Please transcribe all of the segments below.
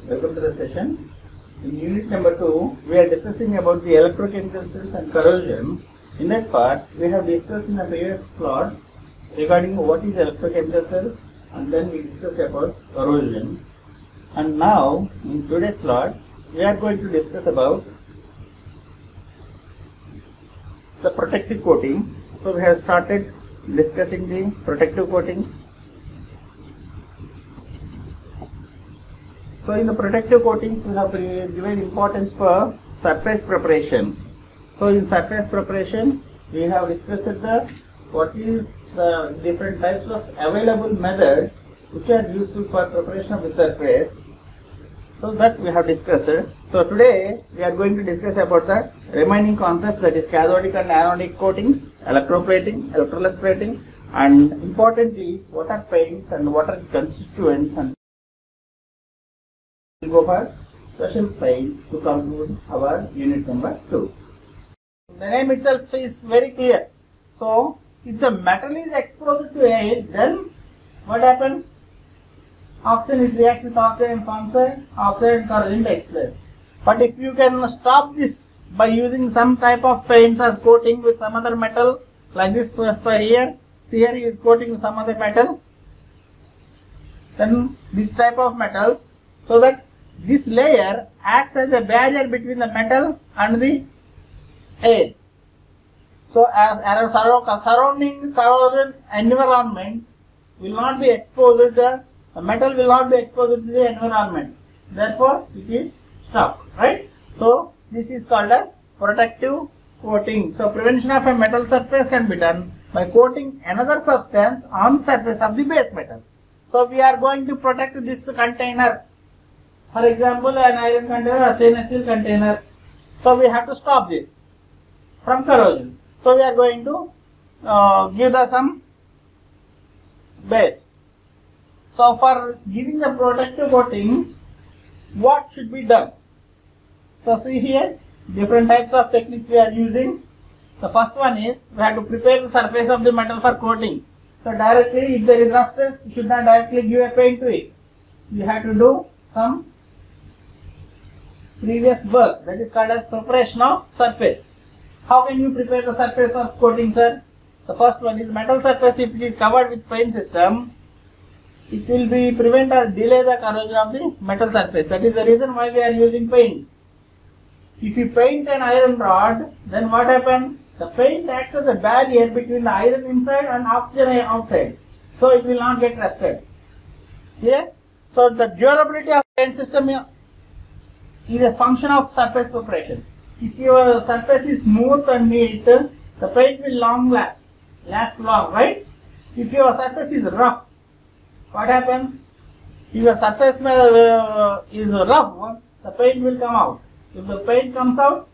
Welcome to the session. In unit number 2, we are discussing about the electrochemical cells and corrosion. In that part, we have discussed in the previous slides regarding what is electrochemical cell, and then we discussed about corrosion. And now, in today's slide, we are going to discuss about the protective coatings. So we have started discussing the protective coatings. So in the protective coatings, we have given importance for surface preparation. So in surface preparation, we have discussed what is the different types of available methods which are useful for preparation of the surface. So that we have discussed. So today we are going to discuss about the remaining concepts, that is cathodic and anodic coatings, electroplating, electrolysis plating, and importantly what are paints and what are constituents, and we will go for special paint to conclude our unit number 2. The name itself is very clear. So if the metal is exposed to air, then what happens? Oxygen, it reacts with oxygen and forms an oxide and corrosion takes place. But if you can stop this by using some type of paints as coating with some other metal, like this for here, see here he is coating with some other metal, then this type of metals, so that this layer acts as a barrier between the metal and the air. So as surrounding corrosion environment will not be exposed, the metal will not be exposed to the environment. Therefore, it is stopped, right? So this is called as protective coating. So prevention of a metal surface can be done by coating another substance on the surface of the base metal. So we are going to protect this container. For example, an iron container or stainless steel container. So we have to stop this from corrosion. So we are going to give some base. So for giving the protective coatings, what should be done? So see here, different types of techniques we are using. The first one is we have to prepare the surface of the metal for coating. So directly, if there is rust, you should not directly give a paint to it. You have to do some previous work, that is called as preparation of surface. How can you prepare the surface of coating, sir? The first one is metal surface. If it is covered with paint system, it will be prevent or delay the corrosion of the metal surface. That is the reason why we are using paints. If you paint an iron rod, then what happens? The paint acts as a barrier between the iron inside and oxygen outside. So it will not get rusted. Clear? So the durability of paint system is a function of surface preparation. If your surface is smooth and neat, the paint will last long, right? If your surface is rough, what happens? If your surface is rough, the paint will come out. If the paint comes out,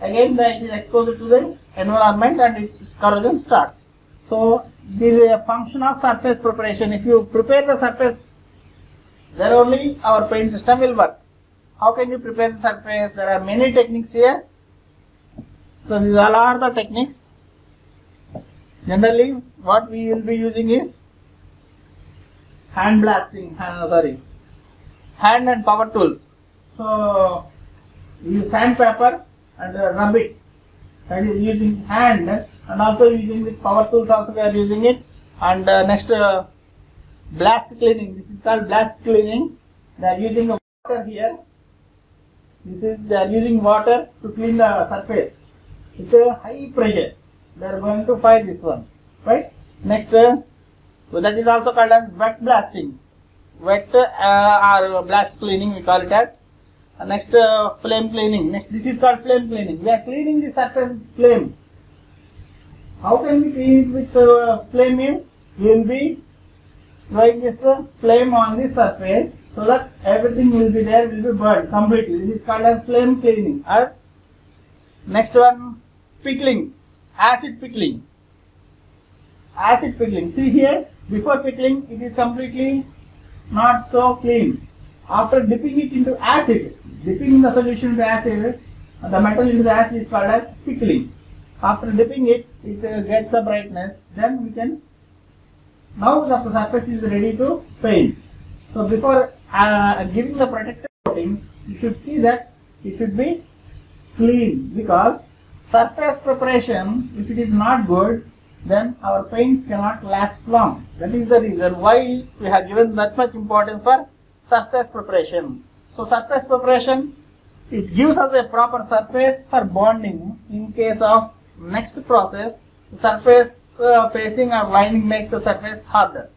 again it is exposed to the environment and its corrosion starts. So this is a function of surface preparation. If you prepare the surface, then only our paint system will work. How can you prepare the surface? There are many techniques here. So these all are the techniques. Generally, what we will be using is hand and power tools. So we use sandpaper and rub it. That is using hand, and also using with power tools. Also we are using it. And next, blast cleaning. This is called blast cleaning. They are using water here. They are using water to clean the surface. It's a high pressure. They are going to fire this one, right? Next, so that is also called as wet blasting. Wet or blast cleaning, we call it as. Next, flame cleaning. Next, this is called flame cleaning. We are cleaning the surface flame. How can we clean it with flame? Means we will be throwing this flame on the surface, so that everything will be there, will be burned completely. This is called as flame cleaning. Or next one, pickling, acid pickling. Acid pickling. See here, before pickling, it is completely not so clean. After dipping it into acid, dipping the solution into acid, the metal into the acid is called as pickling. After dipping it, it gets the brightness. Then we can, now the surface is ready to paint. So before giving the protective coating, you should see that it should be clean, because surface preparation, if it is not good, then our paint cannot last long. That is the reason why we have given that much importance for surface preparation. So surface preparation, it gives us a proper surface for bonding. In case of next process, the surface facing or lining makes the surface harder.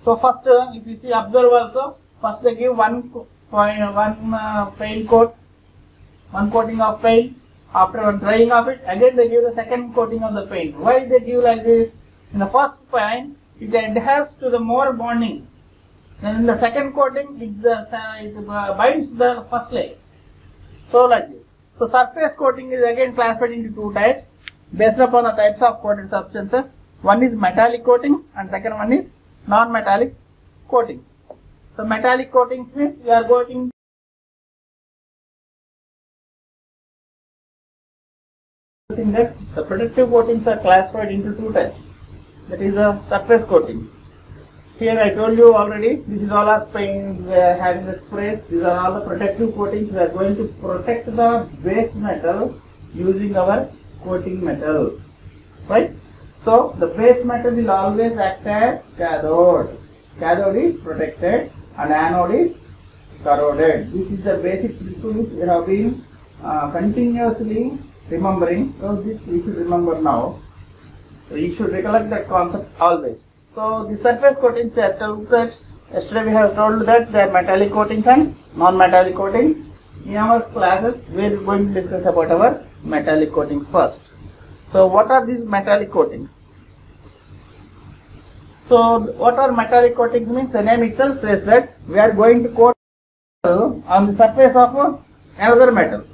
So first, if you see, observe also, first they give one paint coat, one coating of paint. After drying of it, again they give the second coating of the paint. Why they give like this? In the first paint, it adheres to the more bonding. Then in the second coating, it binds the first layer. So like this. So surface coating is again classified into two types based upon the types of coated substances. One is metallic coatings and second one is non-metallic coatings. So metallic coatings means we are going that the protective coatings are classified into two types. That is the surface coatings. Here I told you already, this is all our paint, we are having the sprays, these are all the protective coatings. We are going to protect the base metal using our coating metal, right? So the base metal will always act as cathode. Cathode is protected and anode is corroded. This is the basic principle which we have been continuously remembering. So this you should remember now. So you should recollect that concept always. So the surface coatings, there are two types. Yesterday we have told that they are metallic coatings and non-metallic coatings. In our classes we are going to discuss about our metallic coatings first. So what are these metallic coatings? So what are metallic coatings means? The name itself says that we are going to coat on the surface of another metal.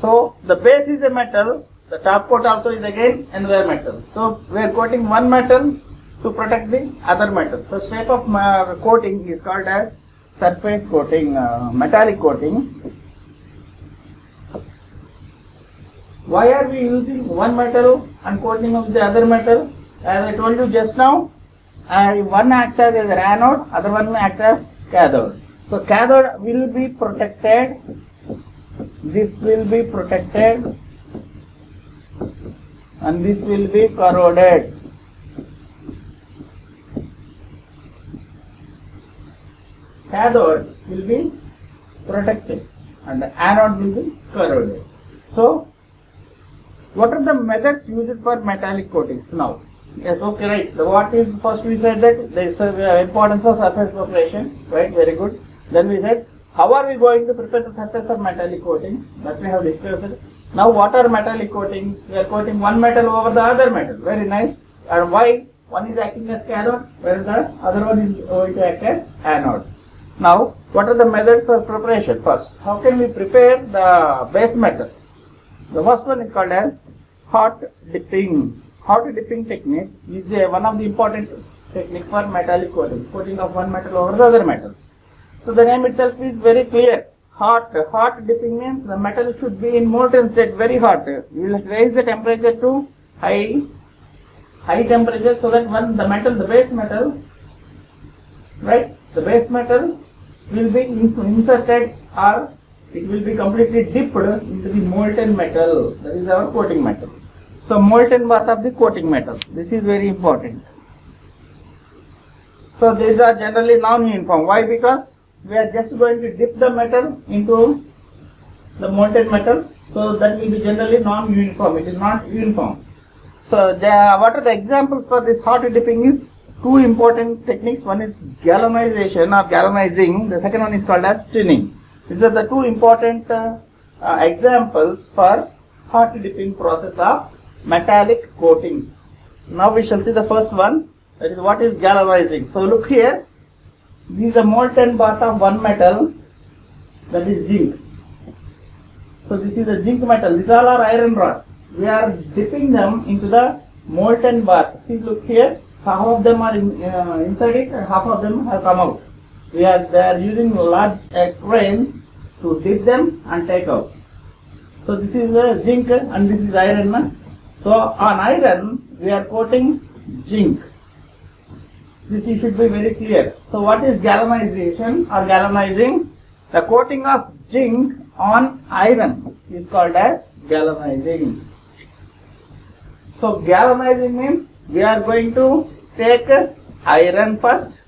So the base is a metal, the top coat also is again another metal. So we are coating one metal to protect the other metal. So shape of coating is called as surface coating, metallic coating. Why are we using one metal and coating of the other metal? As I told you just now, one acts as an anode, other one acts as cathode. So cathode will be protected. This will be protected and this will be corroded. Cathode will be protected and the anode will be corroded. So what are the methods used for metallic coatings now? Yes, okay, right. What is first we said that there is a importance of surface preparation, right? Very good. Then we said how are we going to prepare the surface of metallic coating? That we have discussed. Now what are metallic coatings? We are coating one metal over the other metal. Very nice. And why? One is acting as cathode, whereas the other one is going to act as anode. Now what are the methods for preparation? First, how can we prepare the base metal? The first one is called as hot dipping. Hot dipping technique is one of the important technique for metallic coating. Coating of one metal over the other metal. So the name itself is very clear. Hot dipping means the metal should be in molten state, very hot. You will raise the temperature to high temperature so that when the metal, the base metal, right, the base metal will be inserted or it will be completely dipped into the molten metal. That is our coating metal. So molten bath of the coating metal. This is very important. So these are generally non-uniform. Why? Because we are just going to dip the metal into the molten metal, so that will be generally non-uniform. It is not uniform. So what are the examples for this hot dipping is two important techniques. One is galvanization or galvanizing. The second one is called as tinning. These are the two important examples for hot dipping process of metallic coatings. Now we shall see the first one. That is what is galvanizing. So look here. This is a molten bath of one metal, that is zinc. So this is a zinc metal. These all are iron rods. We are dipping them into the molten bath. See, look here. Half of them are inside it and half of them have come out. They are using large cranes to dip them and take out. So this is the zinc and this is iron. So on iron we are coating zinc. This you should be very clear. So what is galvanization or galvanizing? The coating of zinc on iron is called as galvanizing. So galvanizing means we are going to take iron first.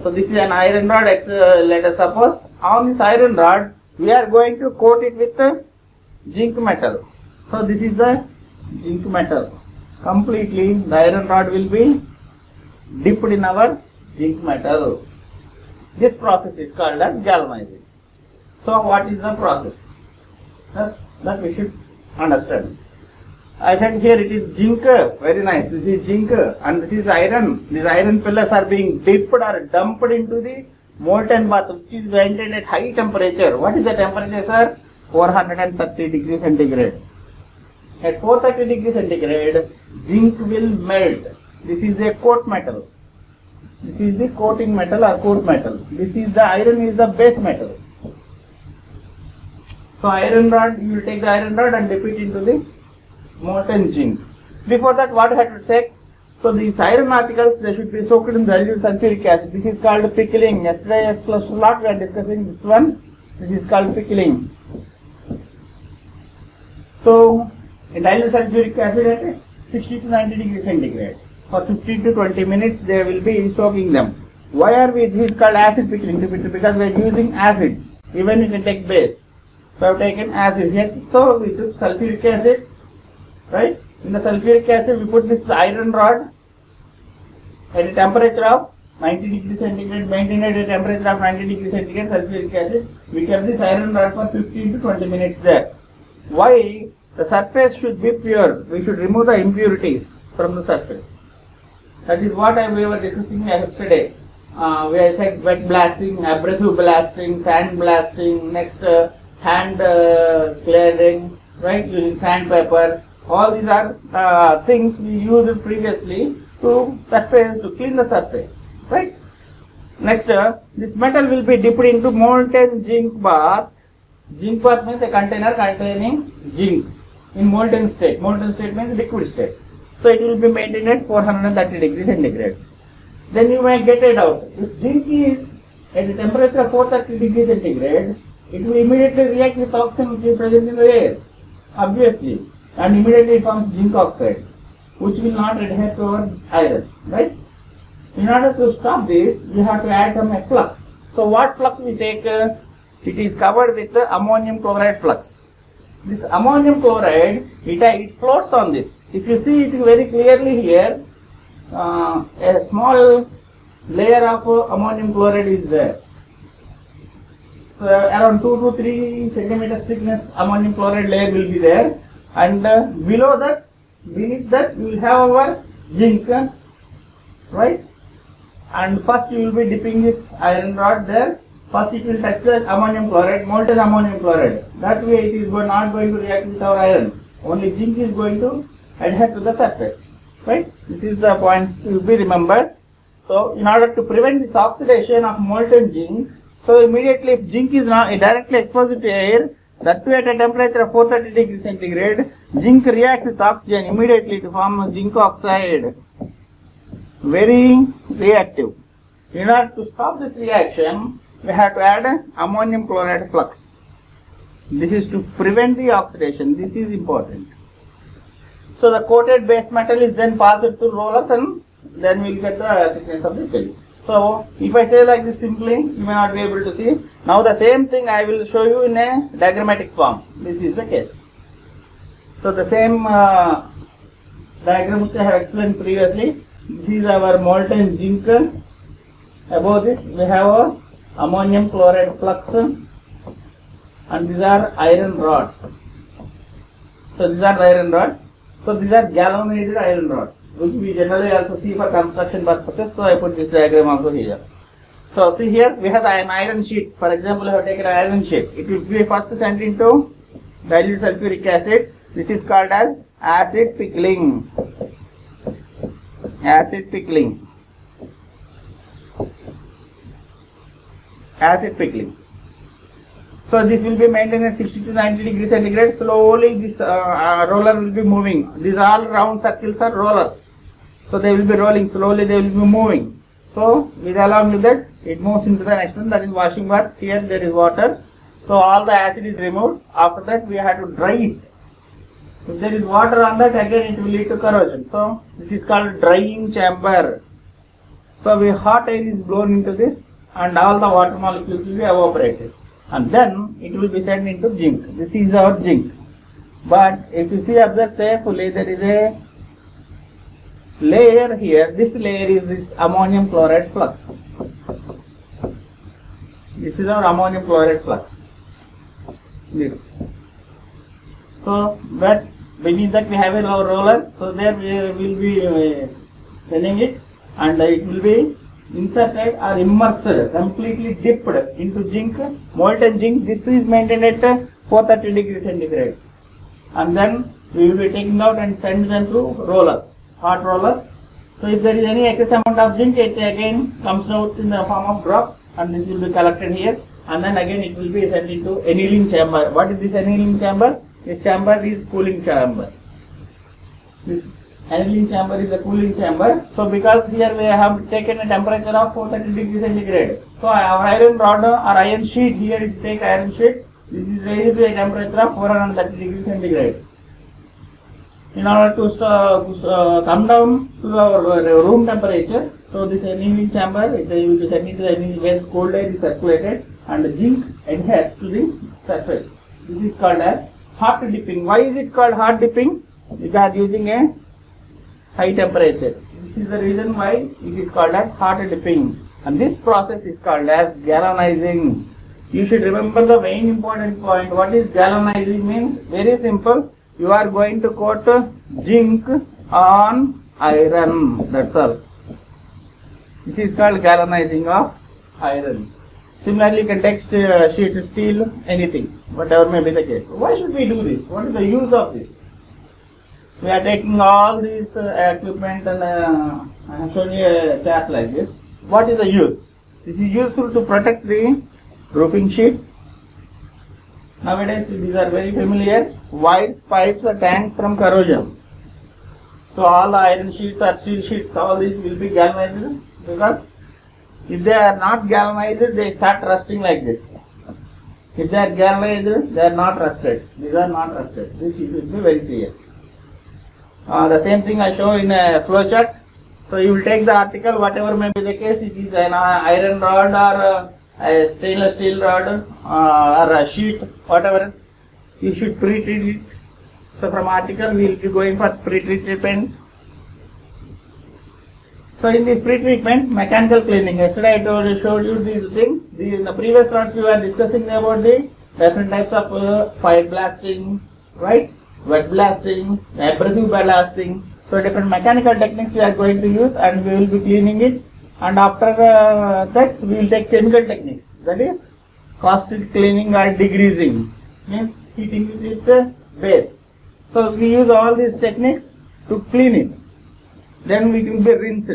So this is an iron rod, let us suppose. On this iron rod we are going to coat it with zinc metal. So this is the zinc metal. Completely the iron rod will be dipped in our zinc metal. This process is called as galvanizing. So what is the process? That we should understand. I said here it is zinc, very nice. This is zinc and this is iron. These iron pillars are being dipped or dumped into the molten bath, which is maintained at high temperature. What is the temperature, sir? 430 degrees centigrade. At 430 degrees centigrade, zinc will melt. This is a coat metal. This is the coating metal or coat metal. This is the iron is the base metal. So iron rod, you will take the iron rod and dip it into the molten zinc. Before that, what I had to check? So these iron particles, they should be soaked in dilute sulfuric acid. This is called pickling. Yesterday, as close to lot, we are discussing this one. This is called pickling. So in dilute sulfuric acid at 60 to 90 degrees centigrade. For 15 to 20 minutes, they will be soaking them. Why are we? This is called acid pickling. Because we are using acid. Even you can take base. So I have taken acid here. So we took sulfuric acid. Right? In the sulfuric acid, we put this iron rod at a temperature of 90 degrees centigrade, maintained at a temperature of 90 degrees centigrade, sulfuric acid. We kept this iron rod for 15 to 20 minutes there. Why? The surface should be pure. We should remove the impurities from the surface. That is what we were discussing yesterday. We have said wet blasting, abrasive blasting, sand blasting, next hand clearing, right, using sandpaper. All these are things we used previously to clean the surface, right? Next, this metal will be dipped into molten zinc bath. Zinc bath means a container containing zinc in molten state. Molten state means liquid state. So it will be maintained at 430 degrees centigrade. Then you may get it out. If zinc is at a temperature of 430 degrees centigrade, it will immediately react with oxygen which is present in the air, obviously, and immediately forms zinc oxide, which will not adhere to our iron, right? In order to stop this, we have to add some flux. So what flux we take? It is covered with the ammonium chloride flux. This ammonium chloride, it floats on this. If you see it very clearly here, a small layer of ammonium chloride is there. So around 2 to 3 centimeters thickness ammonium chloride layer will be there, and below that, beneath that, you will have our zinc, right? And first you will be dipping this iron rod there. First it will touch the ammonium chloride, molten ammonium chloride. That way it is not going to react with our iron. Only zinc is going to adhere to the surface. Right? This is the point to be remembered. So in order to prevent this oxidation of molten zinc, so immediately if zinc is not directly exposed to air, that too at a temperature of 430 degrees centigrade, zinc reacts with oxygen immediately to form zinc oxide. Very reactive. In order to stop this reaction, we have to add ammonium chloride flux. This is to prevent the oxidation. This is important. So the coated base metal is then passed through rollers, and then we will get the thickness of the film. So if I say like this simply, you may not be able to see. Now the same thing I will show you in a diagrammatic form. This is the case. So the same diagram which I have explained previously. This is our molten zinc. Above this we have a ammonium chloride flux, and these are iron rods. So these are the iron rods. So these are galvanized iron rods, which we generally also see for construction purposes. So I put this diagram also here. So see here we have an iron sheet. For example, I have taken an iron sheet. It will be first sent into dilute sulfuric acid. This is called as acid pickling. Acid pickling. Acid pickling. So this will be maintained at 60 to 90 degrees centigrade. Slowly this roller will be moving. These all round circles are rollers. So they will be rolling slowly, they will be moving. So with along with that, it moves into the next one, that is washing bath. Here there is water. So all the acid is removed. After that we have to dry it. If there is water on that, again it will lead to corrosion. So this is called drying chamber. So hot air is blown into this and all the water molecules will be evaporated. And then it will be sent into zinc. This is our zinc. But if you see, observe carefully, there is a layer here. This layer is this ammonium chloride flux. This is our ammonium chloride flux. This. So that beneath that we have a roller. So there we will be sending it, and it will be inserted or immersed, completely dipped into zinc, molten zinc. This is maintained at 430 degrees centigrade, and then we will be taking out and send them to rollers, hot rollers. So if there is any excess amount of zinc, it again comes out in the form of drops, and this will be collected here, and then again it will be sent into annealing chamber. What is this annealing chamber? This chamber is cooling chamber. This annealing chamber is a cooling chamber. So because here we have taken a temperature of 430 degrees centigrade. So our iron rod or iron sheet, here it take iron sheet. This is raised to a temperature of 430 degrees centigrade. In order to come down to our room temperature, so this annealing chamber, it will be sent into the annealing where cold air is circulated and the zinc adheres to the surface. This is called as hot dipping. Why is it called hot dipping? Because using a high temperature. This is the reason why it is called as hot dipping. And this process is called as galvanizing. You should remember the very important point. What is galvanizing means? Very simple. You are going to coat zinc on iron. That's all. This is called galvanizing of iron. Similarly, you can take sheet steel, anything, whatever may be the case. Why should we do this? What is the use of this? We are taking all these equipment and I have shown you a chart like this. What is the use? This is useful to protect the roofing sheets. Nowadays these are very familiar. Wires, pipes, or tanks from corrosion. So all the iron sheets or steel sheets, all these will be galvanized, because if they are not galvanized, they start rusting like this. If they are galvanized, they are not rusted. These are not rusted. This should be very clear. The same thing I show in a flow chart. So you will take the article, whatever may be the case, it is an iron rod or a stainless steel rod or a sheet, whatever, you should pre-treat it. So from article we will be going for pre-treatment. So in this pre-treatment, mechanical cleaning. Yesterday I showed you these things. In the previous rounds we were discussing about the different types of fire blasting, right? Wet blasting, abrasive blasting. So different mechanical techniques we are going to use, and we will be cleaning it. And after that we will take chemical techniques. That is caustic cleaning or degreasing. Means heating with base. So we use all these techniques to clean it. Then we will be rinsed.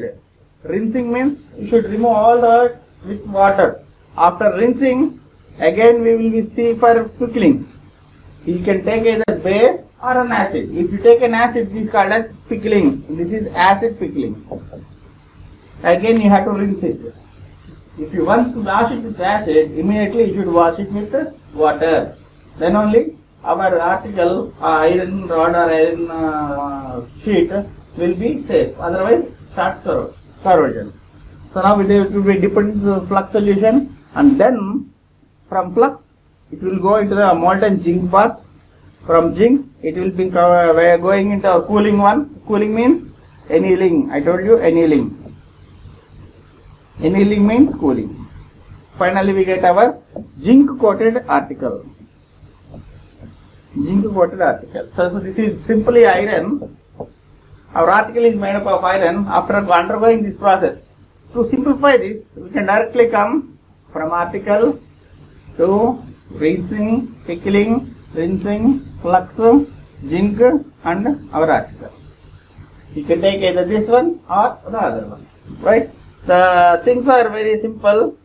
Rinsing means you should remove all the earth with water. After rinsing, again we will be see for pickling. You can take either base or an acid. If you take an acid, this is called as pickling. This is acid pickling. Again you have to rinse it. If you once wash it with acid, immediately you should wash it with water. Then only our article, iron rod or iron sheet will be safe. Otherwise, starts corrosion. So now it will be dipped into the flux solution, and then from flux it will go into the molten zinc bath. From zinc it will be going into a cooling one. Cooling means annealing. I told you annealing. Annealing means cooling. Finally we get our zinc coated article. Zinc coated article. So this is simply iron. Our article is made up of iron. After undergoing this process, to simplify this, we can directly come from article to rinsing, pickling, rinsing, flux, zinc, and our article. You can take either this one or the other one, right? The things are very simple.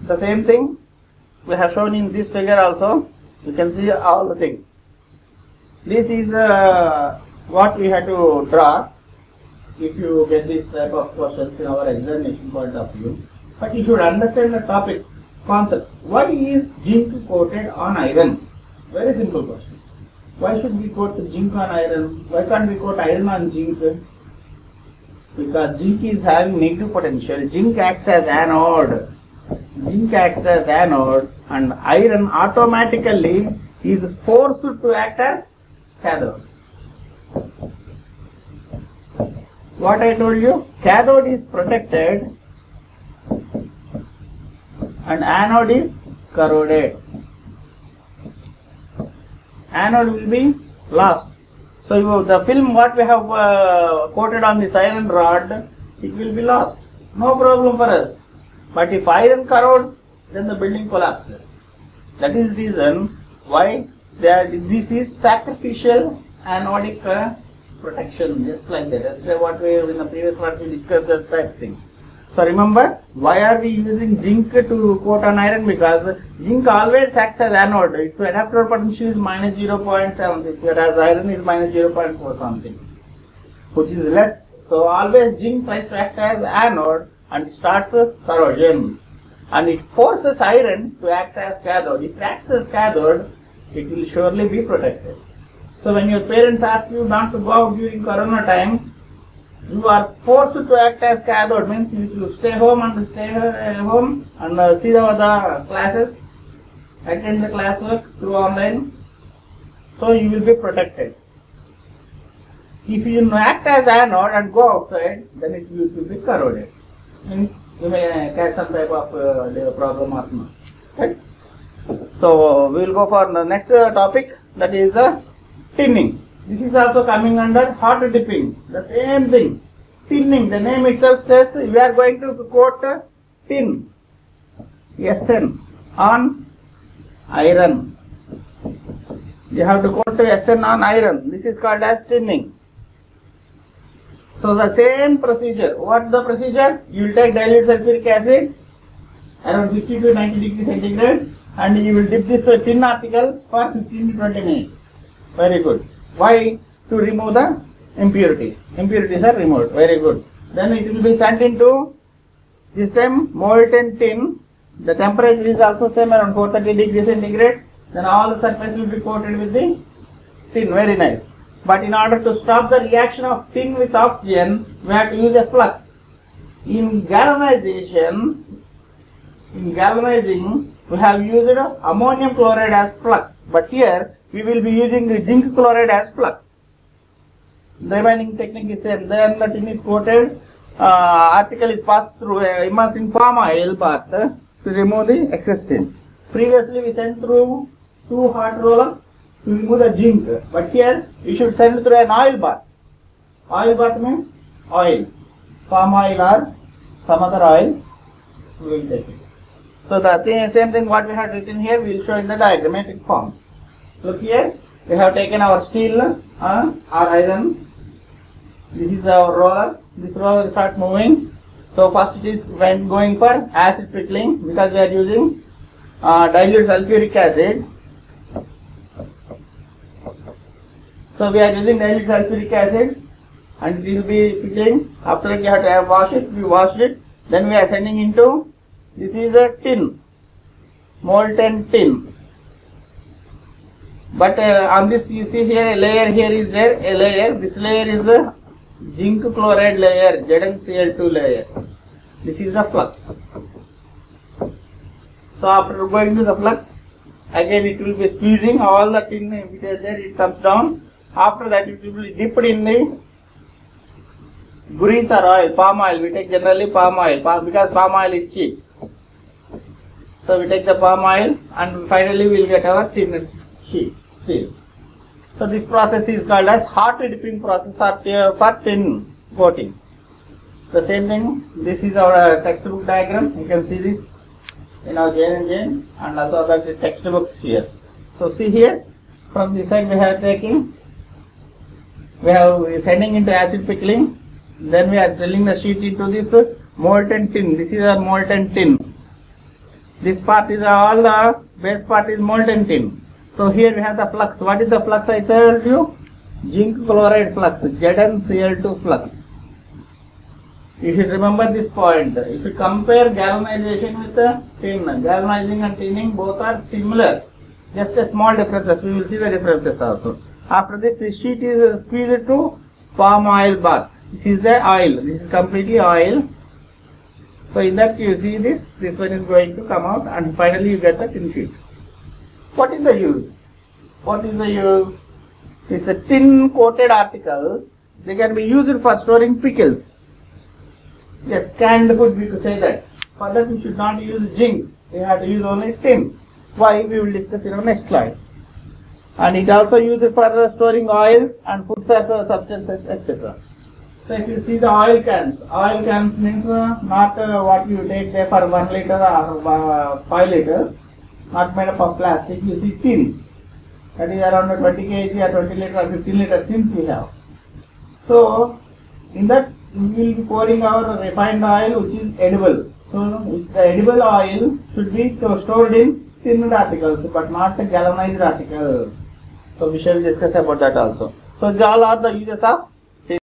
The same thing we have shown in this figure also. You can see all the things. This is what we have to draw. if you get this type of questions in our examination point of view. But you should understand the topic, concept. Why is zinc coated on iron? Very simple question. Why should we coat zinc on iron? Why can't we coat iron on zinc? Because zinc is having negative potential. Zinc acts as anode. Zinc acts as anode, and iron automatically is forced to act as cathode. What I told you, cathode is protected and anode is corroded. Anode will be lost. So the film what we have coated on this iron rod, it will be lost. No problem for us. But if iron corrodes, then the building collapses. That is the reason why this is sacrificial anodic protection, just like that. Yesterday what we in the previous part we discussed that type thing. So remember, why are we using zinc to coat on iron? Because zinc always acts as anode. Its adapter potential is minus 0.76, whereas iron is minus 0.4 something, which is less. So always zinc tries to act as anode and starts corrosion, and it forces iron to act as cathode. If it acts as cathode, it will surely be protected. So when your parents ask you not to go out during corona time, you are forced to act as cathode, means you will stay home and see the classes, attend the classwork through online, so you will be protected. If you act as anode and go outside, then it will be corroded. Means you may catch some type of problem or not. Right? So we will go for the next topic, that is tinning. This is also coming under hot dipping. The same thing. Tinning. The name itself says we are going to coat tin, SN, on iron. You have to coat SN on iron. This is called as tinning. So the same procedure. What the procedure? You will take dilute sulfuric acid around 50 to 90 degrees centigrade, and you will dip this tin article for 15 to 20 minutes. Very good. Why? To remove the impurities. Impurities are removed. Very good. Then it will be sent into this time molten tin. The temperature is also same, around 430 degrees centigrade. Then all the surface will be coated with the tin. Very nice. But in order to stop the reaction of tin with oxygen, we have to use a flux. In galvanizing, we have used ammonium chloride as flux. But here we will be using zinc chloride as flux. The remaining technique is same. Then the tin is coated. Article is passed through immersed in palm oil bath to remove the excess tin. Previously we sent through 2 hot rollers to remove the zinc, but here we should send through an oil bath. Oil bath means oil, palm oil or some other oil. We will take it. So the same thing what we have written here we will show in the diagrammatic form. Look here, we have taken our steel or iron. This is our roller. This roller will start moving. So first it is when going for acid pickling, because we are using dilute sulfuric acid. So we are using dilute sulfuric acid, and it will be pickling. After that you have to wash it. We washed it. Then we are sending into, this is a tin, molten tin. But on this you see here a layer, here is there a layer. This layer is a zinc chloride layer, ZnCl2 layer. This is the flux. So after going to the flux, again it will be squeezing all the tin which is there, it comes down. After that it will be dipped in the grease or oil, palm oil. We take generally palm oil because palm oil is cheap. So we take the palm oil and finally we will get our tin sheet. So this process is called as hot dipping process for tin coating. The same thing, this is our textbook diagram. You can see this in our Jain and also other textbooks here. So see here, from this side we are taking, we are sending into acid pickling. Then we are drilling the sheet into this molten tin. This is our molten tin. This part is all the base part is molten tin. So here we have the flux. What is the flux I told you? Zinc chloride flux, ZnCl2 flux. You should remember this point. If you compare galvanization with tin, galvanizing and tinning both are similar. Just a small differences. We will see the differences also. After this sheet is squeezed to palm oil bath. This is the oil. This is completely oil. So in that you see this one is going to come out, and finally you get the tin sheet. What is the use? What is the use? It's a tin coated articles. They can be used for storing pickles. Yes, canned food, we could say that. For that we should not use zinc. We have to use only tin. Why? We will discuss in our next slide. And it also used for storing oils and food substances, etc. So if you see the oil cans means not what you take there for 1 liter or 5 liters, not made up of plastic. You see tins. That is around 20 kg or 20 liter or 15 liter tins we have. So in that we will be pouring our refined oil which is edible. So the edible oil should be stored in tinned articles but not galvanized articles. So we shall discuss about that also. So these all are the uses of